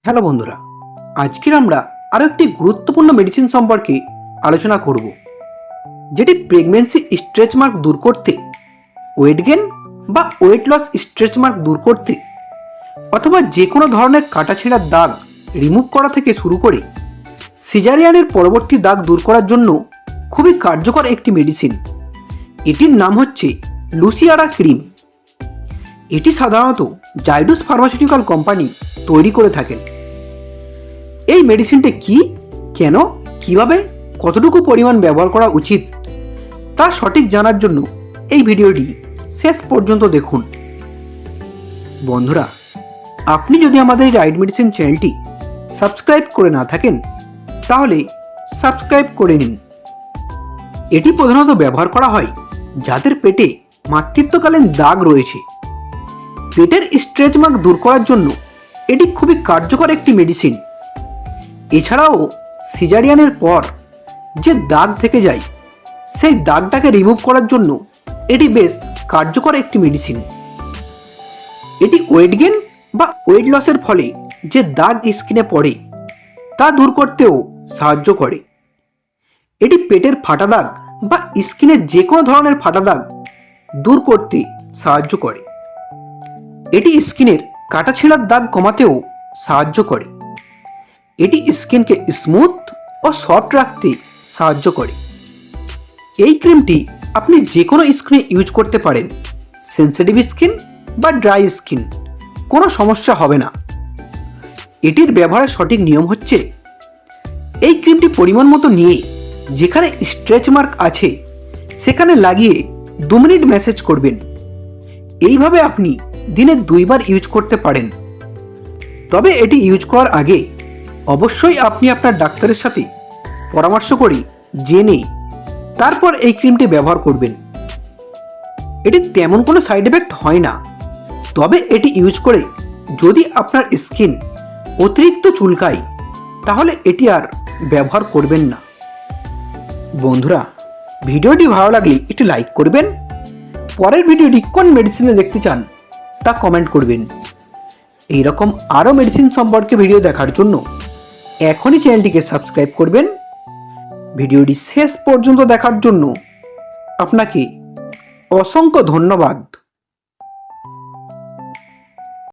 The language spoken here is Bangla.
হ্যালো বন্ধুরা, আজকের আমরা আরও একটি গুরুত্বপূর্ণ মেডিসিন সম্পর্কে আলোচনা করব, যেটি প্রেগন্যান্সি স্ট্রেচ মার্ক দূর করতে, ওয়েট গেন বা ওয়েট লস স্ট্রেচ মার্ক দূর করতে, অথবা যে কোনো ধরনের কাটাছেঁড়ার দাগ রিমুভ করা থেকে শুরু করে সিজারিয়ানের পরবর্তী দাগ দূর করার জন্য খুবই কার্যকর একটি মেডিসিন। এটির নাম হচ্ছে লুসিয়ারা ক্রিম। এটি সাধারণত জাইডুস ফার্মাসিউটিক্যাল কোম্পানি তৈরি করে থাকেন। এই মেডিসিনটি কি, কেন, কিভাবে, কতটুকু পরিমাণ ব্যবহার করা উচিত তা সঠিক জানার জন্য এই ভিডিওটি শেষ পর্যন্ত দেখুন। বন্ধুরা, আপনি যদি আমাদের এই রাইট মেডিসিন চ্যানেলটি সাবস্ক্রাইব করে না থাকেন তাহলে সাবস্ক্রাইব করে নিন। এটি প্রধানত ব্যবহার করা হয় যাদের পেটে মাতৃত্বকালীন দাগ রয়েছে। পেটের স্ট্রেচ মার্ক দূর করার জন্য এটি খুবই কার্যকর একটি মেডিসিন। এছাড়াও সিজারিয়ানের পর যে দাগ থেকে যায় সেই দাগটাকে রিমুভ করার জন্য এটি বেশ কার্যকর একটি মেডিসিন। এটি ওয়েট গেন বা ওয়েট লসের ফলে যে দাগ স্কিনে পড়ে তা দূর করতেও সাহায্য করে। এটি পেটের ফাটা দাগ বা স্কিনের যে কোনো ধরনের ফাটা দাগ দূর করতে সাহায্য করে। এটি স্কিনের কাটাছেঁড়ার দাগ কমাতেও সাহায্য করে। এটি স্কিনকে স্মুথ ও সফট রাখতে সাহায্য করে। এই ক্রিমটি আপনি যে কোনো স্কিনে ইউজ করতে পারেন, সেনসিটিভ স্কিন বা ড্রাই স্কিন, কোনো সমস্যা হবে না। এটির ব্যবহারের সঠিক নিয়ম হচ্ছে, এই ক্রিমটি পরিমাণ মতো নিয়ে যেখানে স্ট্রেচ মার্ক আছে সেখানে লাগিয়ে 2 মিনিট ম্যাসেজ করবেন। এইভাবে আপনি দিনে 2 বার ইউজ করতে পারেন। তবে এটি ইউজ করার আগে অবশ্যই আপনি আপনার ডাক্তারের সাথে পরামর্শ করে জেনে তারপর এই ক্রিমটি ব্যবহার করবেন। এটি তেমন কোনো সাইড এফেক্ট হয় না। তবে এটি ইউজ করে যদি আপনার স্কিন অতিরিক্ত চুলকায় তাহলে এটি আর ব্যবহার করবেন না। বন্ধুরা, ভিডিওটি ভালো লাগলে একটি লাইক করবেন। পরের ভিডিওটি কোন মেডিসিনে দেখতে চান তা কমেন্ট করবেন। এইরকম আরও মেডিসিন সম্পর্কে ভিডিও দেখার জন্য এখনই চ্যানেলটিকে সাবস্ক্রাইব করবেন। ভিডিওটি শেষ পর্যন্ত দেখার জন্য আপনাকে অসংখ্য ধন্যবাদ।